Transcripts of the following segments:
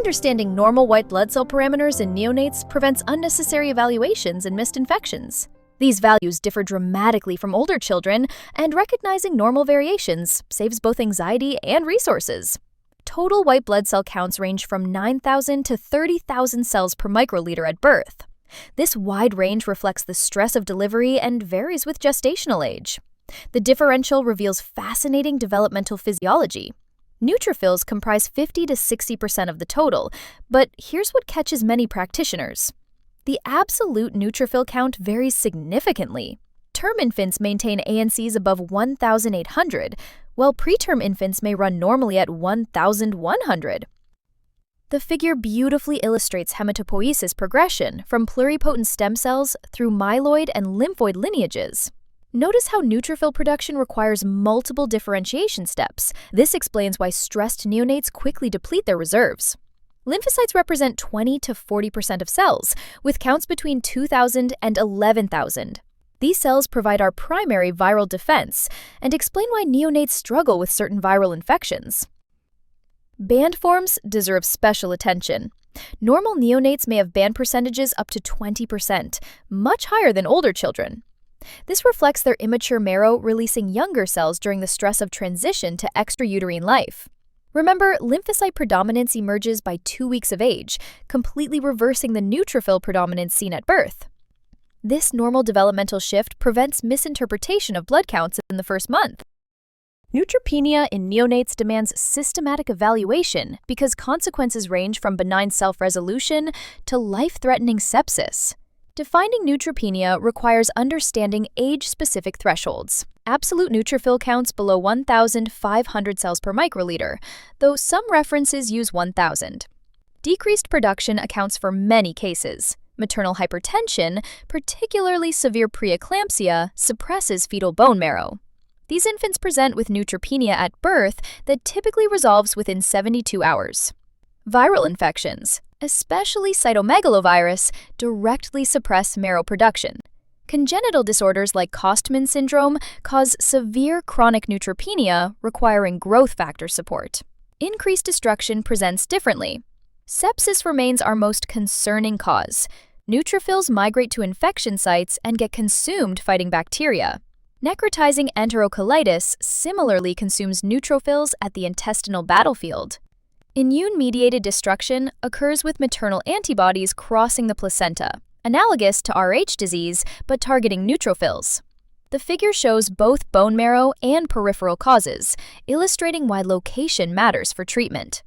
Understanding normal white blood cell parameters in neonates prevents unnecessary evaluations and missed infections. These values differ dramatically from older children, and recognizing normal variations saves both anxiety and resources. Total white blood cell counts range from 9,000 to 30,000 cells per microliter at birth. This wide range reflects the stress of delivery and varies with gestational age. The differential reveals fascinating developmental physiology. Neutrophils comprise 50 to 60% of the total, but here's what catches many practitioners. The absolute neutrophil count varies significantly. Term infants maintain ANCs above 1,800, while preterm infants may run normally at 1,100. The figure beautifully illustrates hematopoiesis progression from pluripotent stem cells through myeloid and lymphoid lineages. Notice how neutrophil production requires multiple differentiation steps. This explains why stressed neonates quickly deplete their reserves. Lymphocytes represent 20 to 40% of cells, with counts between 2,000 and 11,000. These cells provide our primary viral defense and explain why neonates struggle with certain viral infections. Band forms deserve special attention. Normal neonates may have band percentages up to 20%, much higher than older children. This reflects their immature marrow releasing younger cells during the stress of transition to extrauterine life. Remember, lymphocyte predominance emerges by 2 weeks of age, completely reversing the neutrophil predominance seen at birth. This normal developmental shift prevents misinterpretation of blood counts in the first month. Neutropenia in neonates demands systematic evaluation because consequences range from benign self-resolution to life-threatening sepsis. Defining neutropenia requires understanding age-specific thresholds. Absolute neutrophil counts below 1,500 cells per microliter, though some references use 1,000. Decreased production accounts for many cases. Maternal hypertension, particularly severe preeclampsia, suppresses fetal bone marrow. These infants present with neutropenia at birth that typically resolves within 72 hours. Viral infections, especially cytomegalovirus, directly suppress marrow production. Congenital disorders like Kostman syndrome cause severe chronic neutropenia requiring growth factor support. Increased destruction presents differently. Sepsis remains our most concerning cause. Neutrophils migrate to infection sites and get consumed fighting bacteria. Necrotizing enterocolitis similarly consumes neutrophils at the intestinal battlefield. Immune-mediated destruction occurs with maternal antibodies crossing the placenta, analogous to Rh disease but targeting neutrophils. The figure shows both bone marrow and peripheral causes, illustrating why location matters for treatment.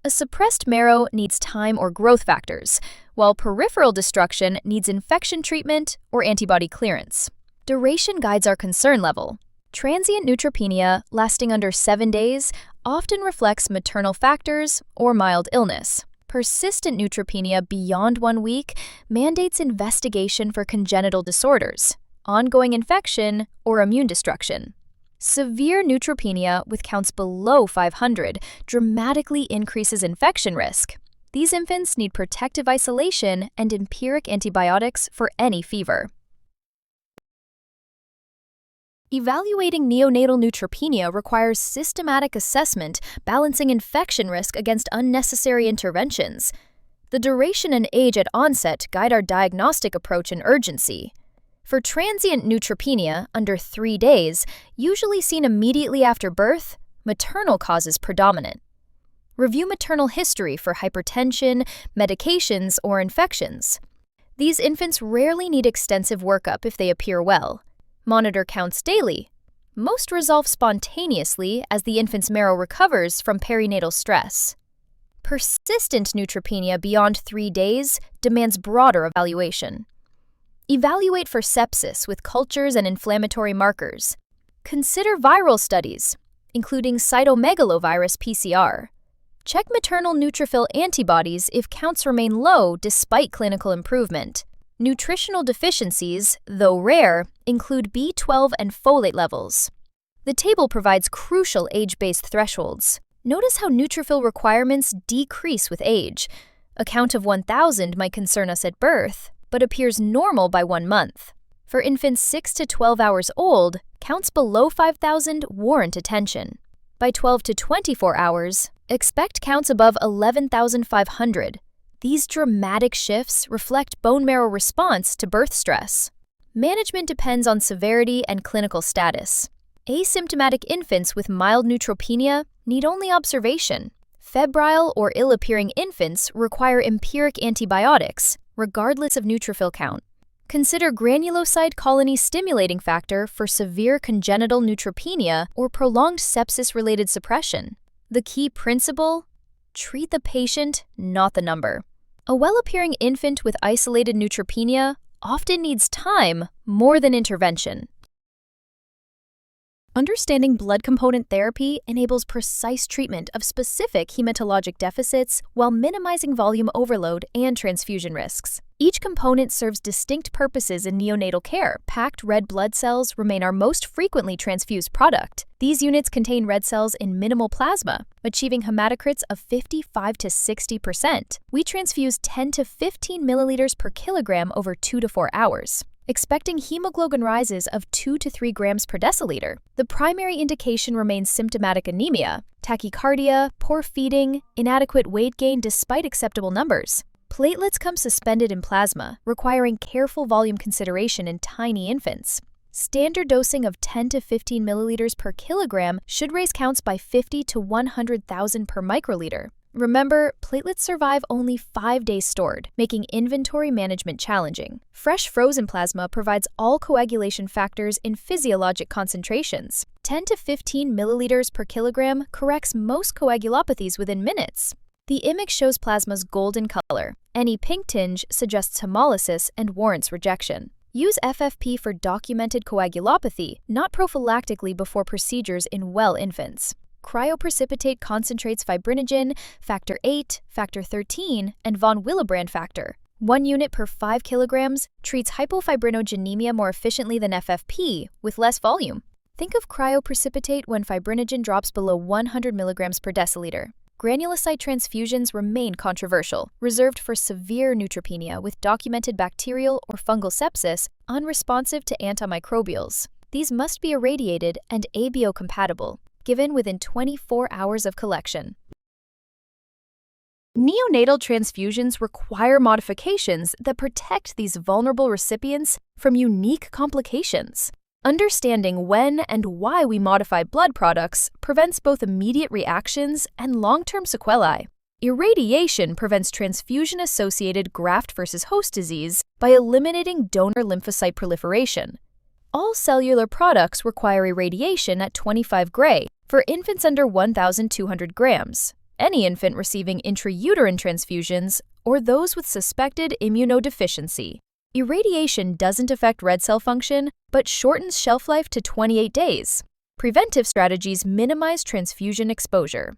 A suppressed marrow needs time or growth factors, while peripheral destruction needs infection treatment or antibody clearance. Duration guides our concern level. Transient neutropenia, lasting under 7 days, often reflects maternal factors or mild illness. Persistent neutropenia beyond 1 week mandates investigation for congenital disorders, ongoing infection, or immune destruction. Severe neutropenia with counts below 500 dramatically increases infection risk. These infants need protective isolation and empiric antibiotics for any fever. Evaluating neonatal neutropenia requires systematic assessment, balancing infection risk against unnecessary interventions. The duration and age at onset guide our diagnostic approach and urgency. For transient neutropenia, under 3 days, usually seen immediately after birth, maternal cause is predominant. Review maternal history for hypertension, medications, or infections. These infants rarely need extensive workup if they appear well. Monitor counts daily. Most resolve spontaneously as the infant's marrow recovers from perinatal stress. Persistent neutropenia beyond 3 days demands broader evaluation. Evaluate for sepsis with cultures and inflammatory markers. Consider viral studies, including cytomegalovirus PCR. Check maternal neutrophil antibodies if counts remain low despite clinical improvement. Nutritional deficiencies, though rare, include B12 and folate levels. The table provides crucial age-based thresholds. Notice how neutrophil requirements decrease with age. A count of 1,000 might concern us at birth, but appears normal by 1 month. For infants 6 to 12 hours old, counts below 5,000 warrant attention. By 12 to 24 hours, expect counts above 11,500. These dramatic shifts reflect bone marrow response to birth stress. Management depends on severity and clinical status. Asymptomatic infants with mild neutropenia need only observation. Febrile or ill-appearing infants require empiric antibiotics, regardless of neutrophil count. Consider granulocyte colony stimulating factor for severe congenital neutropenia or prolonged sepsis-related suppression. The key principle? Treat the patient, not the number. A well-appearing infant with isolated neutropenia often needs time more than intervention. Understanding blood component therapy enables precise treatment of specific hematologic deficits while minimizing volume overload and transfusion risks. Each component serves distinct purposes in neonatal care. Packed red blood cells remain our most frequently transfused product. These units contain red cells in minimal plasma, achieving hematocrits of 55 to 60%. We transfuse 10 to 15 milliliters per kilogram over 2 to 4 hours, expecting hemoglobin rises of 2 to 3 grams per deciliter. The primary indication remains symptomatic anemia, tachycardia, poor feeding, inadequate weight gain despite acceptable numbers. Platelets come suspended in plasma, requiring careful volume consideration in tiny infants. Standard dosing of 10 to 15 milliliters per kilogram should raise counts by 50 to 100,000 per microliter. Remember, platelets survive only 5 days stored, making inventory management challenging. Fresh frozen plasma provides all coagulation factors in physiologic concentrations. 10 to 15 milliliters per kilogram corrects most coagulopathies within minutes. The image shows plasma's golden color. Any pink tinge suggests hemolysis and warrants rejection. Use FFP for documented coagulopathy, not prophylactically before procedures in well infants. Cryoprecipitate concentrates fibrinogen, factor VIII, factor 13, and von Willebrand factor. 1 unit per 5 kilograms treats hypofibrinogenemia more efficiently than FFP, with less volume. Think of cryoprecipitate when fibrinogen drops below 100 milligrams per deciliter. Granulocyte transfusions remain controversial, reserved for severe neutropenia with documented bacterial or fungal sepsis, unresponsive to antimicrobials. These must be irradiated and ABO-compatible, given within 24 hours of collection. Neonatal transfusions require modifications that protect these vulnerable recipients from unique complications. Understanding when and why we modify blood products prevents both immediate reactions and long-term sequelae. Irradiation prevents transfusion-associated graft-versus-host disease by eliminating donor lymphocyte proliferation. All cellular products require irradiation at 25 Gray for infants under 1,200 grams, any infant receiving intrauterine transfusions, or those with suspected immunodeficiency. Irradiation doesn't affect red cell function, but shortens shelf life to 28 days. Preventive strategies minimize transfusion exposure.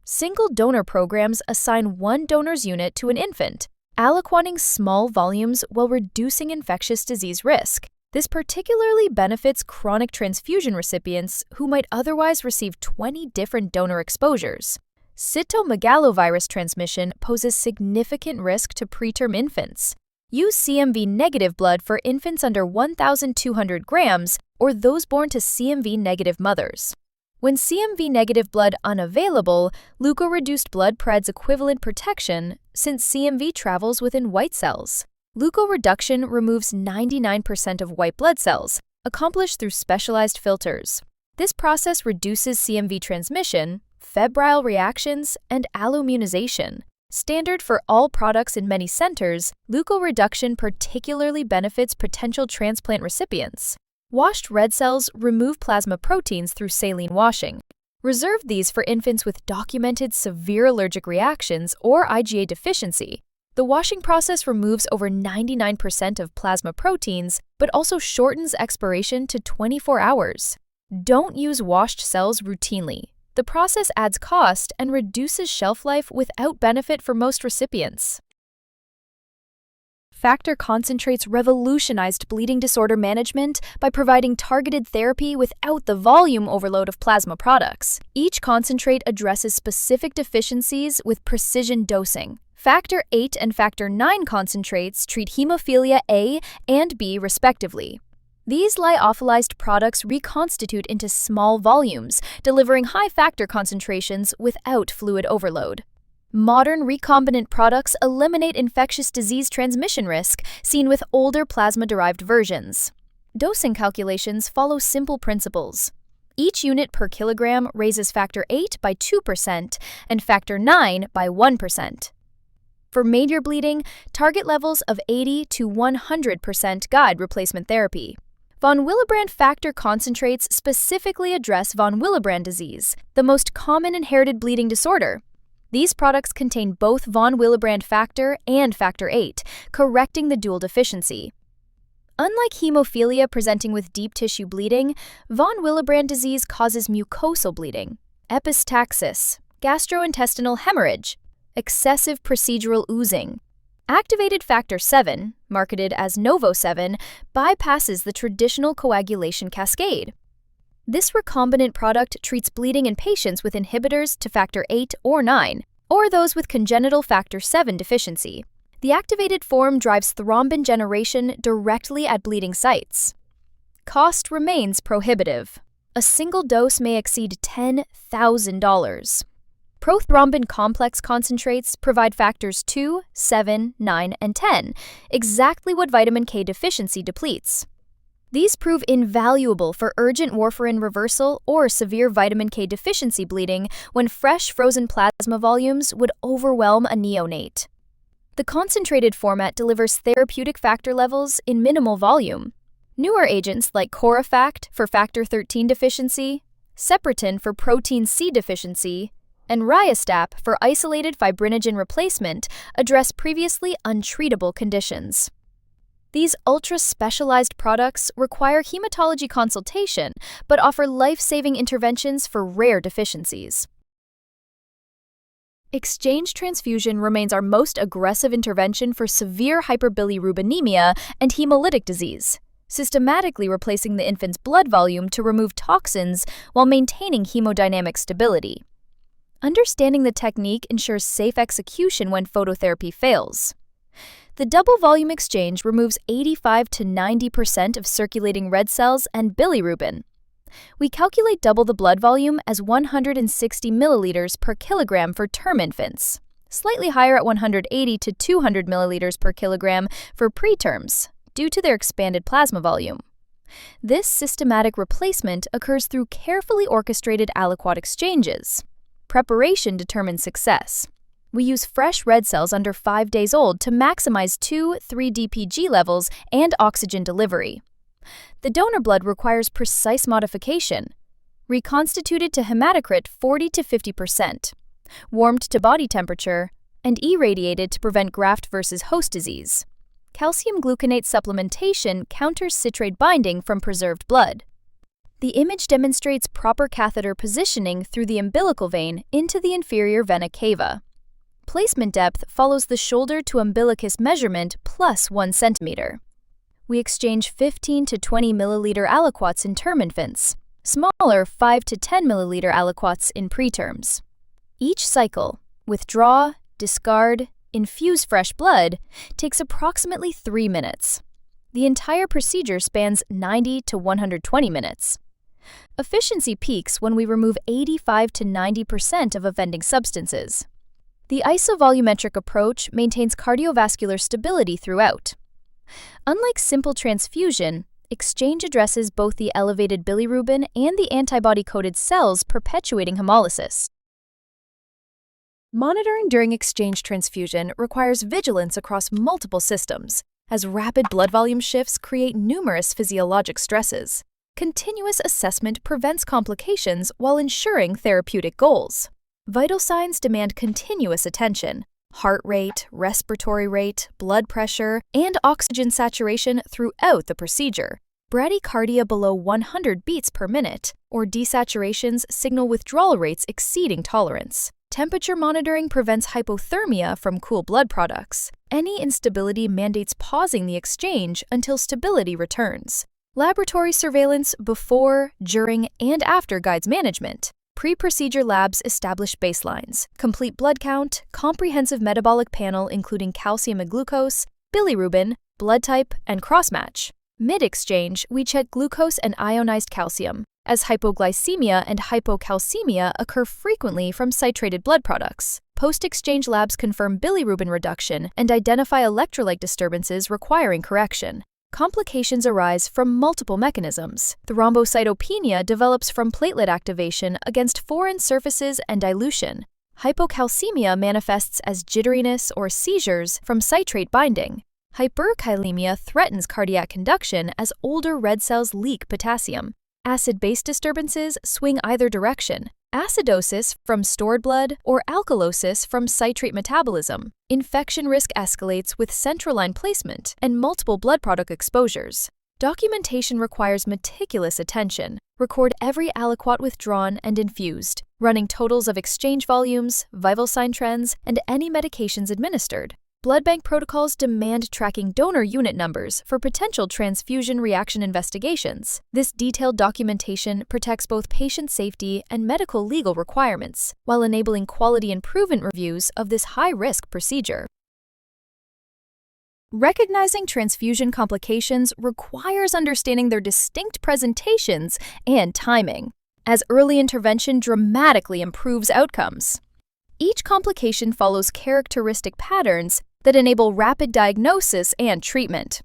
Single donor programs assign 1 donor's unit to an infant, aliquoting small volumes while reducing infectious disease risk. This particularly benefits chronic transfusion recipients who might otherwise receive 20 different donor exposures. Cytomegalovirus transmission poses significant risk to preterm infants. Use CMV-negative blood for infants under 1,200 grams or those born to CMV-negative mothers. When CMV-negative blood unavailable, leukoreduced blood provides equivalent protection since CMV travels within white cells. Leukoreduction removes 99% of white blood cells, accomplished through specialized filters. This process reduces CMV transmission, febrile reactions, and alloimmunization. Standard for all products in many centers, leukoreduction particularly benefits potential transplant recipients. Washed red cells remove plasma proteins through saline washing. Reserve these for infants with documented severe allergic reactions or IgA deficiency. The washing process removes over 99% of plasma proteins, but also shortens expiration to 24 hours. Don't use washed cells routinely. The process adds cost and reduces shelf life without benefit for most recipients. Factor concentrates revolutionized bleeding disorder management by providing targeted therapy without the volume overload of plasma products. Each concentrate addresses specific deficiencies with precision dosing. Factor VIII and Factor IX concentrates treat hemophilia A and B respectively. These lyophilized products reconstitute into small volumes, delivering high factor concentrations without fluid overload. Modern recombinant products eliminate infectious disease transmission risk seen with older plasma-derived versions. Dosing calculations follow simple principles. Each unit per kilogram raises factor 8 by 2% and factor 9 by 1%. For major bleeding, target levels of 80 to 100% guide replacement therapy. Von Willebrand factor concentrates specifically address von Willebrand disease, the most common inherited bleeding disorder. These products contain both von Willebrand factor and factor 8, correcting the dual deficiency. Unlike hemophilia presenting with deep tissue bleeding, von Willebrand disease causes mucosal bleeding, epistaxis, gastrointestinal hemorrhage, excessive procedural oozing. Activated factor 7, marketed as Novo-7, bypasses the traditional coagulation cascade. This recombinant product treats bleeding in patients with inhibitors to factor 8 or 9, or those with congenital factor 7 deficiency. The activated form drives thrombin generation directly at bleeding sites. Cost remains prohibitive. A single dose may exceed $10,000. Prothrombin complex concentrates provide factors 2, 7, 9, and 10, exactly what vitamin K deficiency depletes. These prove invaluable for urgent warfarin reversal or severe vitamin K deficiency bleeding when fresh frozen plasma volumes would overwhelm a neonate. The concentrated format delivers therapeutic factor levels in minimal volume. Newer agents like Corifact for factor 13 deficiency, Sepratin for protein C deficiency, and Ryostap for isolated fibrinogen replacement address previously untreatable conditions. These ultra-specialized products require hematology consultation but offer life-saving interventions for rare deficiencies. Exchange transfusion remains our most aggressive intervention for severe hyperbilirubinemia and hemolytic disease, systematically replacing the infant's blood volume to remove toxins while maintaining hemodynamic stability. Understanding the technique ensures safe execution when phototherapy fails. The double volume exchange removes 85 to 90% of circulating red cells and bilirubin. We calculate double the blood volume as 160 milliliters per kilogram for term infants, slightly higher at 180 to 200 milliliters per kilogram for preterms, due to their expanded plasma volume. This systematic replacement occurs through carefully orchestrated aliquot exchanges. Preparation determines success. We use fresh red cells under 5 days old to maximize 2,3-DPG levels and oxygen delivery. The donor blood requires precise modification. Reconstituted to hematocrit 40 to 50%, warmed to body temperature, and irradiated to prevent graft versus host disease. Calcium gluconate supplementation counters citrate binding from preserved blood. The image demonstrates proper catheter positioning through the umbilical vein into the inferior vena cava. Placement depth follows the shoulder to umbilicus measurement plus 1 centimeter. We exchange 15 to 20 milliliter aliquots in term infants, smaller 5 to 10 milliliter aliquots in preterms. Each cycle, withdraw, discard, infuse fresh blood, takes approximately 3 minutes. The entire procedure spans 90 to 120 minutes. Efficiency peaks when we remove 85 to 90% of offending substances. The isovolumetric approach maintains cardiovascular stability throughout. Unlike simple transfusion, exchange addresses both the elevated bilirubin and the antibody-coated cells perpetuating hemolysis. Monitoring during exchange transfusion requires vigilance across multiple systems, as rapid blood volume shifts create numerous physiologic stresses. Continuous assessment prevents complications while ensuring therapeutic goals. Vital signs demand continuous attention: heart rate, respiratory rate, blood pressure, and oxygen saturation throughout the procedure. Bradycardia below 100 beats per minute, or desaturations signal withdrawal rates exceeding tolerance. Temperature monitoring prevents hypothermia from cool blood products. Any instability mandates pausing the exchange until stability returns. Laboratory surveillance before, during, and after guides management. Pre-procedure labs establish baselines, complete blood count, comprehensive metabolic panel including calcium and glucose, bilirubin, blood type, and crossmatch. Mid-exchange, we check glucose and ionized calcium, as hypoglycemia and hypocalcemia occur frequently from citrated blood products. Post-exchange labs confirm bilirubin reduction and identify electrolyte disturbances requiring correction. Complications arise from multiple mechanisms. Thrombocytopenia develops from platelet activation against foreign surfaces and dilution. Hypocalcemia manifests as jitteriness or seizures from citrate binding. Hyperkalemia threatens cardiac conduction as older red cells leak potassium. Acid-base disturbances swing either direction. Acidosis from stored blood or alkalosis from citrate metabolism. Infection risk escalates with central line placement and multiple blood product exposures. Documentation requires meticulous attention. Record every aliquot withdrawn and infused, running totals of exchange volumes, vital sign trends, and any medications administered. Blood bank protocols demand tracking donor unit numbers for potential transfusion reaction investigations. This detailed documentation protects both patient safety and medical legal requirements, while enabling quality improvement reviews of this high-risk procedure. Recognizing transfusion complications requires understanding their distinct presentations and timing, as early intervention dramatically improves outcomes. Each complication follows characteristic patterns that enable rapid diagnosis and treatment.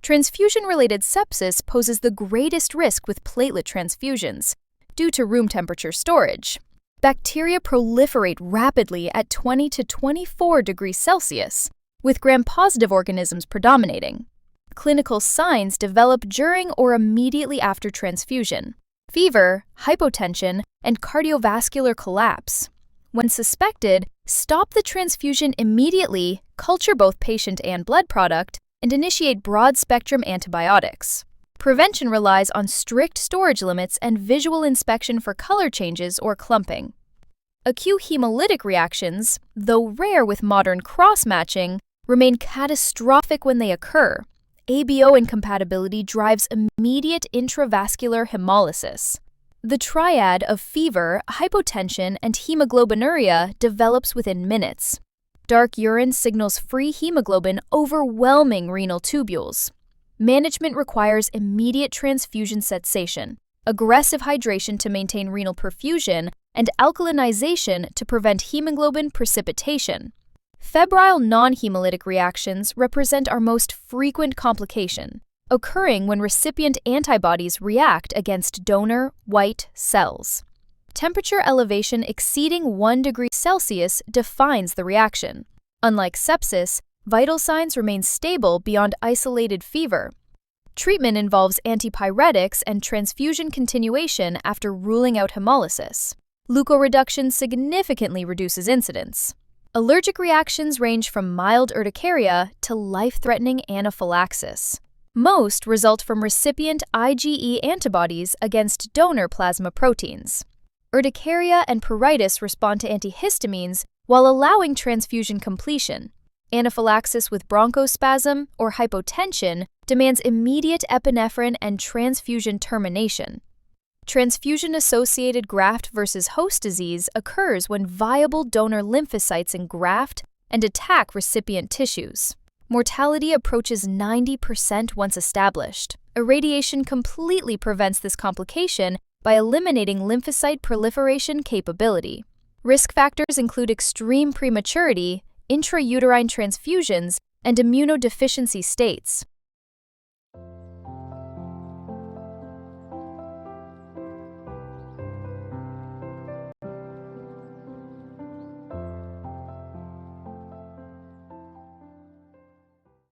Transfusion-related sepsis poses the greatest risk with platelet transfusions due to room temperature storage. Bacteria proliferate rapidly at 20 to 24 degrees Celsius, with gram-positive organisms predominating. Clinical signs develop during or immediately after transfusion: fever, hypotension, and cardiovascular collapse. When suspected, stop the transfusion immediately, culture both patient and blood product, and initiate broad-spectrum antibiotics. Prevention relies on strict storage limits and visual inspection for color changes or clumping. Acute hemolytic reactions, though rare with modern cross-matching, remain catastrophic when they occur. ABO incompatibility drives immediate intravascular hemolysis. The triad of fever, hypotension, and hemoglobinuria develops within minutes. Dark urine signals free hemoglobin overwhelming renal tubules. Management requires immediate transfusion cessation, aggressive hydration to maintain renal perfusion, and alkalinization to prevent hemoglobin precipitation. Febrile non-hemolytic reactions represent our most frequent complication, occurring when recipient antibodies react against donor white cells. Temperature elevation exceeding 1 degree Celsius defines the reaction. Unlike sepsis, vital signs remain stable beyond isolated fever. Treatment involves antipyretics and transfusion continuation after ruling out hemolysis. Leukoreduction significantly reduces incidence. Allergic reactions range from mild urticaria to life-threatening anaphylaxis. Most result from recipient IgE antibodies against donor plasma proteins. Urticaria and pruritus respond to antihistamines while allowing transfusion completion. Anaphylaxis with bronchospasm or hypotension demands immediate epinephrine and transfusion termination. Transfusion-associated graft versus host disease occurs when viable donor lymphocytes engraft and attack recipient tissues. Mortality approaches 90% once established. Irradiation completely prevents this complication by eliminating lymphocyte proliferation capability. Risk factors include extreme prematurity, intrauterine transfusions, and immunodeficiency states.